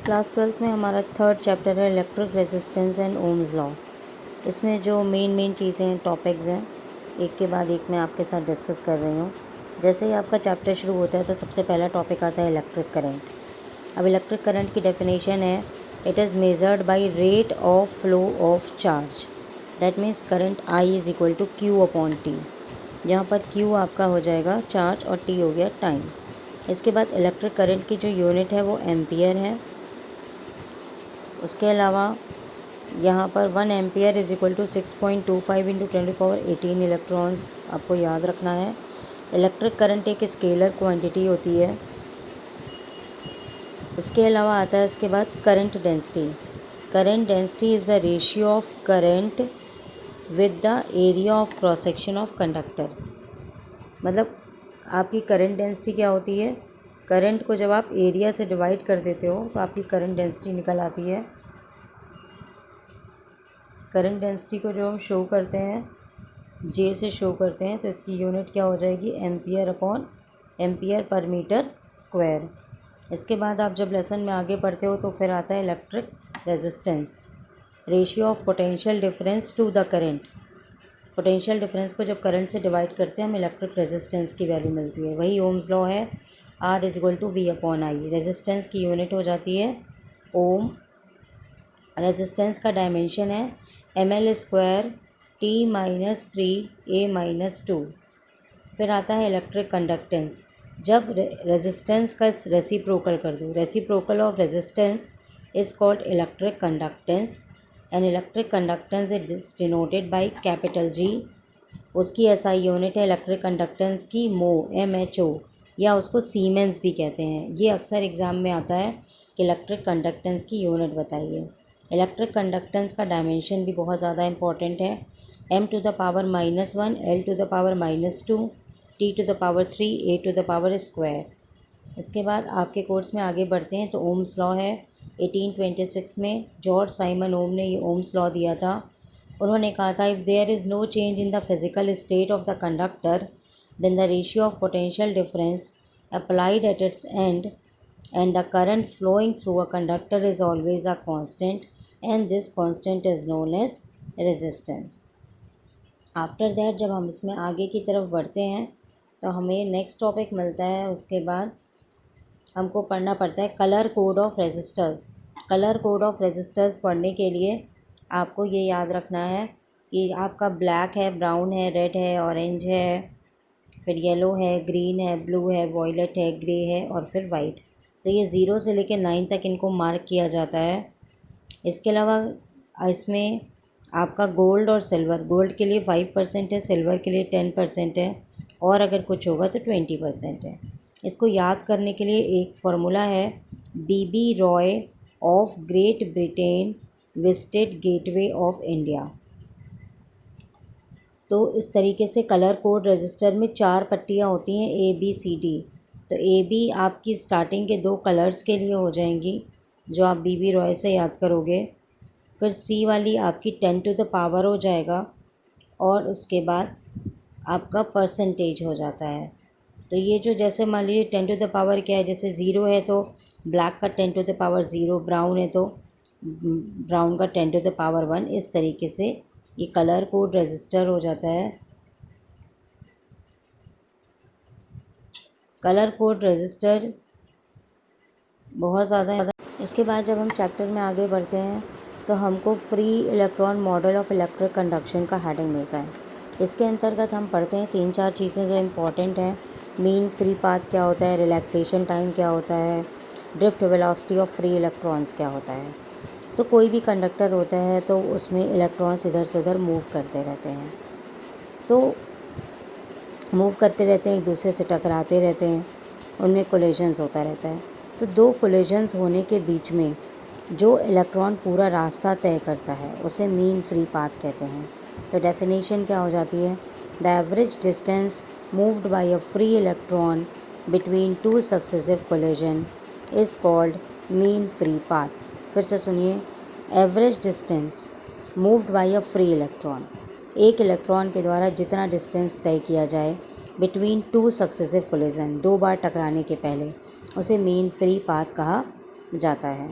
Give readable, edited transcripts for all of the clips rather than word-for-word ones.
Class 12th में हमारा third chapter है electric resistance and Ohm's law. इसमें जो मेन चीज़ें टॉपिक्स हैं एक के बाद एक मैं आपके साथ डिस्कस कर रही हूँ। जैसे ही आपका चैप्टर शुरू होता है तो सबसे पहला टॉपिक आता है इलेक्ट्रिक करंट। अब इलेक्ट्रिक करंट की डेफिनेशन है, it is measured by rate of flow of charge, that means current I is equal to Q upon T. यहाँ पर क्यू आपका हो जाएगा चार्ज और टी हो गया टाइम। इसके बाद इलेक्ट्रिक करंट की जो यूनिट है वो एम्पियर है। उसके अलावा यहाँ पर 1 ampere is equal to 6.25 into 10⁻18 electrons आपको याद रखना है। इलेक्ट्रिक करंट एक स्केलर क्वांटिटी होती है। उसके अलावा आता है इसके बाद current density. Current density is the ratio of current with the area of cross section of conductor. मतलब आपकी करंट डेंसिटी क्या होती है, करंट को जब आप एरिया से डिवाइड कर देते हो तो आपकी करंट डेंसिटी निकल आती है। करंट डेंसिटी को जो हम शो करते हैं जे से शो करते हैं तो इसकी यूनिट क्या हो जाएगी, ampere upon ampere per metre square. इसके बाद आप जब लेसन में आगे पढ़ते हो तो फिर आता है electric resistance, ratio of potential difference to the current. Potential difference को जब करंट से डिवाइड करते हैं हम इलेक्ट्रिक रेजिस्टेंस की वैल्यू मिलती है। वही ओम्स लॉ है, R is equal to V upon I. Resistance की यूनिट हो जाती है ओम। रेजिस्टेंस का डायमेंशन है ml² T-3 A-2। फिर आता है इलेक्ट्रिक कंडक्टेंस। जब रेजिस्टेंस का रेसिप्रोकल कर दो, reciprocal of resistance is called electric conductance and electric conductance is denoted by capital G। उसकी SI यूनिट है इलेक्ट्रिक कंडक्टेंस की मो, MHO, या उसको सीमेंस भी कहते हैं। ये अक्सर एग्ज़ाम में आता है कि इलेक्ट्रिक कंडक्टेंस की यूनिट बताइए। इलेक्ट्रिक कंडक्टेंस का डायमेंशन भी बहुत ज़्यादा इंपॉर्टेंट है, m⁻⁻⁻1 l⁻⁻2 t⁻3 a⁻²। इसके बाद आपके कोर्स में आगे बढ़ते हैं तो ओम्स लॉ है। 1826 में जॉर्ज साइमन ओम ने ये ओम्स लॉ दिया था। उन्होंने कहा था, if there is no change in the physical state of the conductor then the ratio of potential difference applied at its end and the current flowing through a conductor is always a constant and this constant is known as resistance. After that जब हम इसमें आगे की तरफ बढ़ते हैं तो हमें नेक्स्ट टॉपिक मिलता है। उसके बाद हमको पढ़ना पड़ता है colour code of resistors. Colour code of resistors पढ़ने के लिए आपको ये याद रखना है कि आपका ब्लैक है, ब्राउन है, रेड है, ऑरेंज है, फिर येलो है, ग्रीन है, ब्लू है, वॉयलेट है, ग्रे है और फिर वाइट। तो ये 0 से लेकर 9 तक इनको मार्क किया जाता है। इसके अलावा इसमें आपका गोल्ड और सिल्वर, गोल्ड के लिए 5% है, सिल्वर के लिए 10% है और अगर कुछ होगा तो 20% है। इसको याद करने के लिए एक फार्मूला है, BB Roy of great Britain visited gateway of India. तो इस तरीके से कलर कोड रजिस्टर में 4 पट्टियाँ होती हैं ABCD। तो AB आपकी स्टार्टिंग के 2 कलर्स के लिए हो जाएंगी जो आप BB रॉय से याद करोगे। फिर C वाली आपकी 10 टू द पावर हो जाएगा और उसके बाद आपका परसेंटेज हो जाता है। तो ये जो जैसे मान लीजिए 10 टू द पावर क्या है, जैसे 0 है तो ब्लैक का 10 टू द पावर 0, ब्राउन है तो ब्राउन का 10 टू द पावर 1। इस तरीके से ये कलर कोड रजिस्टर हो जाता है। कलर कोड रजिस्टर बहुत ज़्यादा। इसके बाद जब हम चैप्टर में आगे बढ़ते हैं तो हमको free electron model of electric conduction का हेडिंग मिलता है। इसके अंतर्गत हम पढ़ते हैं 3-4 चीज़ें जो इम्पोर्टेंट हैं। मीन फ्री पाथ क्या होता है, रिलैक्सेशन टाइम क्या होता है, drift velocity of free electrons क्या होता है। तो कोई भी कंडक्टर होता है तो उसमें इलेक्ट्रॉन्स इधर से उधर मूव करते रहते हैं, तो मूव करते रहते हैं, एक दूसरे से टकराते रहते हैं, उनमें कोलिजन्स होता रहता है। तो 2 कोलिजन्स होने के बीच में जो इलेक्ट्रॉन पूरा रास्ता तय करता है उसे मीन फ्री पाथ कहते हैं। तो डेफिनेशन क्या हो जाती है, the average distance moved by a free electron between 2 successive collision is called mean free path. फिर से सुनिए, average distance moved by a free electron, एक इलेक्ट्रॉन के द्वारा जितना डिस्टेंस तय किया जाए बिटवीन 2 सक्सेसिव कोलिजन, 2 बार टकराने के पहले, उसे मीन फ्री पाथ कहा जाता है।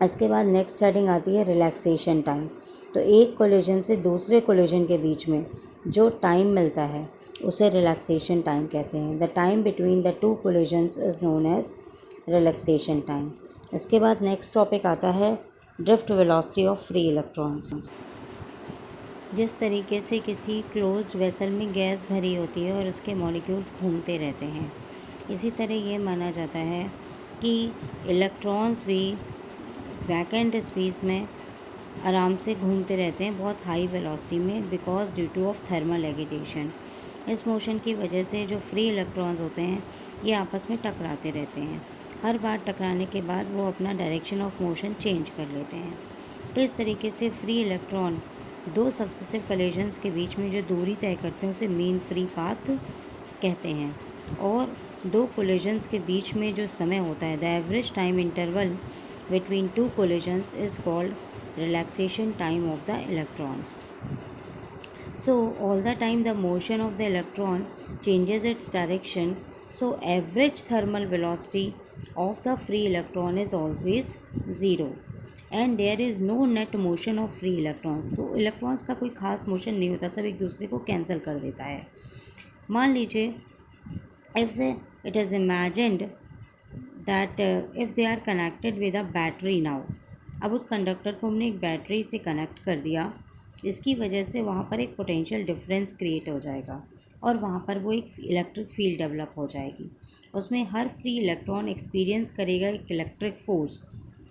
इसके बाद नेक्स्ट हेडिंग आती है रिलैक्सेशन टाइम। तो एक कोलिजन से दूसरे कोलिजन के बीच में जो टाइम मिलता है उसे रिलैक्सेशन टाइम कहते हैं। The time between the two collisions is known age relaxation time. इसके बाद नेक्स्ट टॉपिक आता है drift velocity of free electrons. जिस तरीके से किसी क्लोज्ड वेसल में गैस भरी होती है और उसके मॉलिक्यूल्स घूमते रहते हैं, इसी तरह ये माना जाता है कि इलेक्ट्रॉन्स भी वैकेंट स्पेस में आराम से घूमते रहते हैं बहुत हाई वेलोसिटी में, because due two of thermal agitation. इस मोशन की वजह से जो फ्री इलेक्ट्रॉन्स होते हैं ये आपस में टकराते रहते हैं। हर बार टकराने के बाद वो अपना डायरेक्शन ऑफ मोशन चेंज कर लेते हैं। तो इस तरीके से फ्री इलेक्ट्रॉन दो सक्सेसिव कोलिजन्स के बीच में जो दूरी तय करते हैं उसे मीन फ्री पाथ कहते हैं। और दो कोलिजन्स के बीच में जो समय होता है, the average time interval between two collisions is called relaxation time of the electrons. So all the time the motion of the electron changes its direction, so average thermal velocity of the free electron is always zero and there is no net motion of free electrons. तो electrons का कोई खास motion नहीं होता, सब एक दूसरे को कैंसिल कर देता है। मान लीजिए if it is imagined that if they are connected with a battery now, अब उस कंडक्टर को हमने एक बैटरी से कनेक्ट कर दिया, इसकी वजह से वहाँ पर एक पोटेंशियल डिफरेंस क्रिएट हो जाएगा और वहाँ पर वो एक इलेक्ट्रिक फील्ड डेवलप हो जाएगी। उसमें हर फ्री इलेक्ट्रॉन एक्सपीरियंस करेगा एक इलेक्ट्रिक फोर्स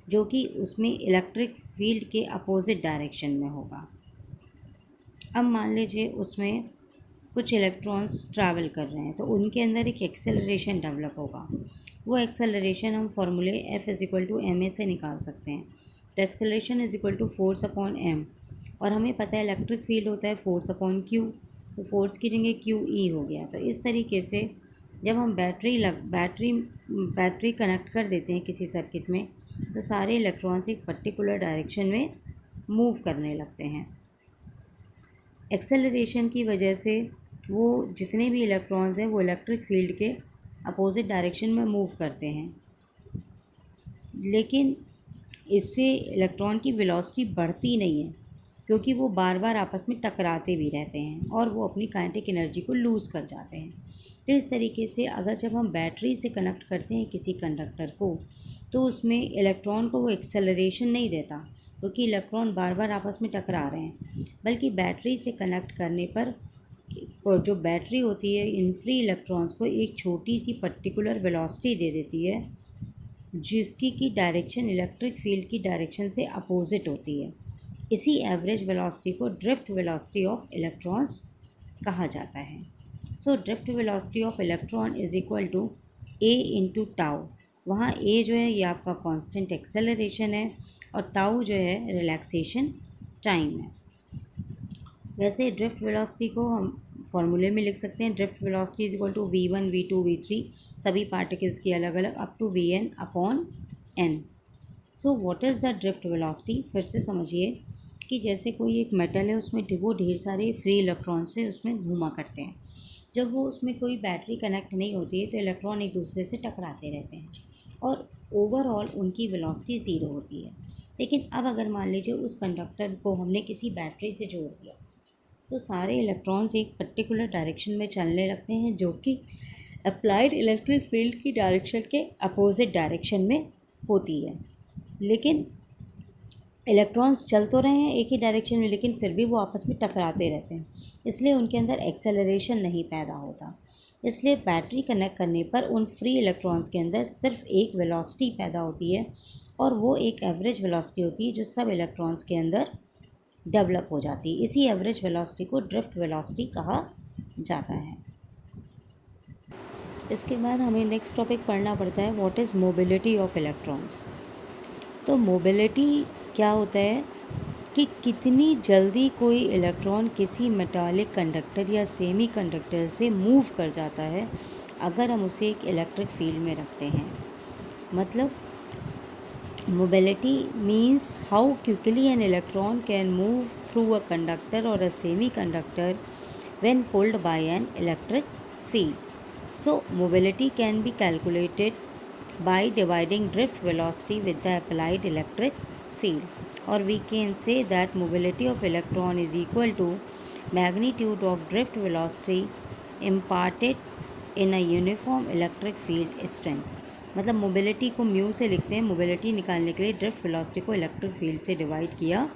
जो कि उसमें इलेक्ट्रिक फील्ड के अपोजिट डायरेक्शन में होगा। अब मान लीजिए उसमें कुछ इलेक्ट्रॉन्स ट्रैवल कर रहे हैं तो उनके अंदर एक एक्सेलरेशन डेवलप होगा। वो एक्सेलरेशन हम फॉर्मूले F = ma से निकाल सकते हैं। तो एक्सेलरेशन = फोर्स अपॉन m, और हमें पता है इलेक्ट्रिक फील्ड होता है फोर्स अपॉन q, तो फोर्स की जगह QE हो गया। तो इस तरीके से जब हम बैटरी कनेक्ट कर देते हैं किसी सर्किट में तो सारे इलेक्ट्रॉन्स एक पर्टिकुलर डायरेक्शन में मूव करने लगते हैं। एक्सेलरेशन की वजह से वो जितने भी इलेक्ट्रॉन्स हैं वो इलेक्ट्रिक फील्ड के अपोजिट डायरेक्शन में मूव करते हैं, लेकिन इससे इलेक्ट्रॉन की वेलोसिटी बढ़ती नहीं है क्योंकि वो बार बार आपस में टकराते भी रहते हैं और वो अपनी काइनेटिक एनर्जी को लूज़ कर जाते हैं। तो इस तरीके से अगर जब हम बैटरी से कनेक्ट करते हैं किसी कंडक्टर को तो उसमें इलेक्ट्रॉन को वो एक्सेलरेशन नहीं देता क्योंकि इलेक्ट्रॉन बार बार आपस में टकरा रहे हैं, बल्कि बैटरी से कनेक्ट करने पर और जो बैटरी होती है इन फ्री इलेक्ट्रॉन्स को एक छोटी सी पर्टिकुलर वेलोसिटी दे देती है जिसकी की डायरेक्शन इलेक्ट्रिक फील्ड की डायरेक्शन से अपोजिट होती है। इसी एवरेज वेलोसिटी को ड्रिफ्ट वेलोसिटी ऑफ इलेक्ट्रॉन्स कहा जाता है। So drift velocity of electron is equal to a into tau. वहाँ a जो है ये आपका कांस्टेंट एक्सेलरेशन है और टाउ जो है रिलैक्सेशन टाइम है। वैसे ड्रिफ्ट वेलोसिटी को हम फॉर्मूले में लिख सकते हैं, drift velocity is equal to v1 v2 v3 सभी पार्टिकल्स की अलग अलग up to vn upon n। So what is the drift velocity? फिर से समझिए कि जैसे कोई एक मेटल है उसमें वो ढेर सारे फ्री इलेक्ट्रॉन से उसमें घूमा करते हैं। जब वो उसमें कोई बैटरी कनेक्ट नहीं होती है तो इलेक्ट्रॉन एक दूसरे से टकराते रहते हैं और ओवरऑल उनकी वेलोसिटी ज़ीरो होती है। लेकिन अब अगर मान लीजिए उस कंडक्टर को हमने किसी बैटरी से जोड़ दिया तो सारे इलेक्ट्रॉन्स एक पर्टिकुलर डायरेक्शन में चलने लगते हैं जो कि अप्लाइड इलेक्ट्रिक फील्ड की डायरेक्शन के अपोजिट डायरेक्शन में होती है। लेकिन इलेक्ट्रॉन्स चल तो रहे हैं एक ही डायरेक्शन में, लेकिन फिर भी वो आपस में टकराते रहते हैं, इसलिए उनके अंदर एक्सेलरेशन नहीं पैदा होता। इसलिए बैटरी कनेक्ट करने पर उन फ्री इलेक्ट्रॉन्स के अंदर सिर्फ एक वेलोसिटी पैदा होती है और वो एक एवरेज वेलोसिटी होती है जो सब इलेक्ट्रॉन्स के अंदर डेवलप हो जाती है। इसी एवरेज वेलोसिटी को ड्रिफ्ट वेलोसिटी कहा जाता है। इसके बाद हमें नेक्स्ट टॉपिक पढ़ना पड़ता है what is mobility of electrons. तो मोबिलिटी क्या होता है कि कितनी जल्दी कोई इलेक्ट्रॉन किसी मेटालिक कंडक्टर या सेमी कंडक्टर से मूव कर जाता है अगर हम उसे एक इलेक्ट्रिक फील्ड में रखते हैं। मतलब mobility means how quickly an electron can move through a conductor or a semiconductor when pulled by an electric field. So mobility can be calculated by dividing drift velocity with the applied electric field. Or we can say that mobility of electron is equal to magnitude of drift velocity imparted in a uniform electric field strength. मतलब mobility को mu से लिखते हैं, mobility निकालने के लिए drift velocity को electric field से डिवाइड किया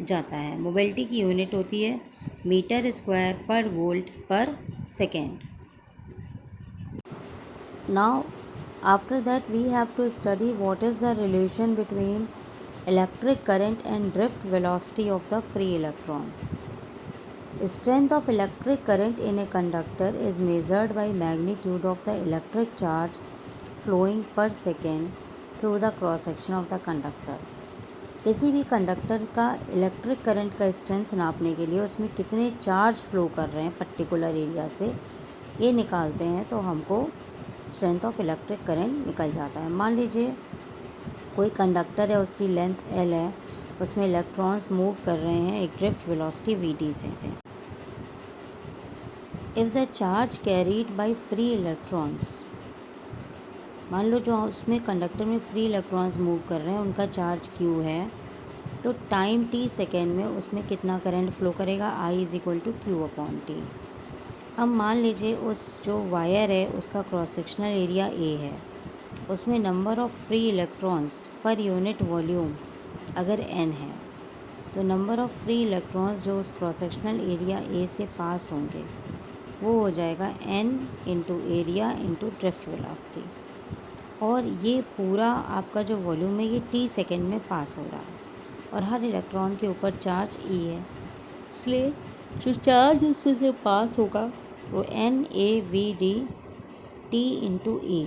जाता है। मोबिलिटी की यूनिट होती है मीटर स्क्वायर पर वोल्ट पर second. Now after that we have to study what is the relation between electric current and drift velocity of the free electrons. Strength of electric current in a conductor is measured by magnitude of the electric charge flowing per second through the cross section of the conductor. किसी भी conductor का electric current का strength नापने के लिए उसमें कितने charge flow कर रहे हैं पर्टिकुलर एरिया से, ये निकालते हैं तो हमको स्ट्रेंथ ऑफ इलेक्ट्रिक करंट निकल जाता है। मान लीजिए कोई कंडक्टर है, उसकी लेंथ L है, उसमें इलेक्ट्रॉन्स मूव कर रहे हैं एक ड्रिफ्ट वेलोसिटी Vd से। If the charge carried by free electrons, मान लो जो उसमें कंडक्टर में फ्री इलेक्ट्रॉन्स मूव कर रहे हैं उनका चार्ज Q है, तो टाइम t सेकेंड में उसमें कितना करंट फ्लो करेगा, I is equal to Q/T। अब मान लीजिए उस जो वायर है उसका क्रॉस सेक्शनल एरिया A है, उसमें number of free electrons per unit volume अगर n है, तो नंबर ऑफ़ फ्री इलेक्ट्रॉन्स जो उस क्रॉस सेक्शनल एरिया A से पास होंगे वो हो जाएगा n into area into drift velocity. और ये पूरा आपका जो वॉल्यूम है ये t सेकेंड में पास हो रहा है और हर इलेक्ट्रॉन के ऊपर चार्ज E है, इसलिए जो चार्ज इसमें से पास होगा वो NaVd t इंटू E।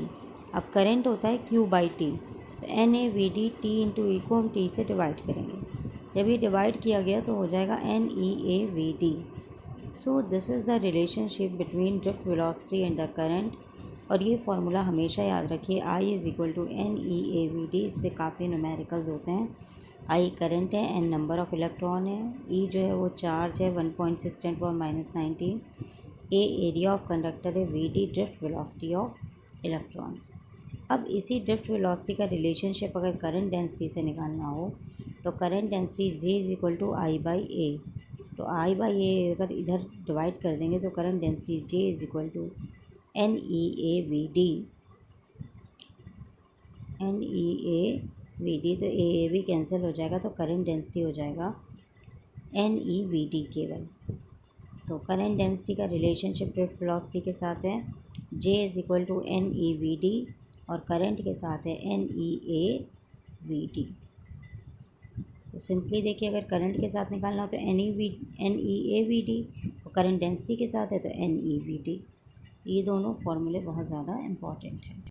अब करंट होता है Q/T, तो NaVd t इंटू E को हम T से डिवाइड करेंगे। जब ये डिवाइड किया गया तो हो जाएगा NeaVd। So this is the relationship between drift velocity and the current. और ये फार्मूला हमेशा याद रखिए, I is equal to NeaVd। इससे काफ़ी न्यूमेरिकल्स होते हैं। I करंट है, N नंबर ऑफ़ इलेक्ट्रॉन है, E जो है वो चार्ज है 1.6 × 10⁻⁹, A एरिया ऑफ कंडक्टर है, Vd drift velocity of electrons. अब इसी ड्रिफ्ट वेलोसिटी का रिलेशनशिप अगर करंट डेंसिटी से निकालना हो तो current density J is equal to I/A। तो I/A अगर इधर डिवाइड कर देंगे तो current density J is equal to NeaVd। तो A भी कैंसिल हो जाएगा, तो करंट डेंसिटी हो जाएगा NeVd केवल। तो करंट डेंसिटी का रिलेशनशिप ड्रिफ्ट वेलोसिटी के साथ है J is equal to NeVd और करंट के साथ है NeaVd। तो सिंपली देखिए, अगर करंट के साथ निकालना हो तो NeaVd और करंट डेंसिटी के साथ है तो NeVd। ये दोनों फॉर्मूले बहुत ज़्यादा इम्पॉर्टेंट हैं।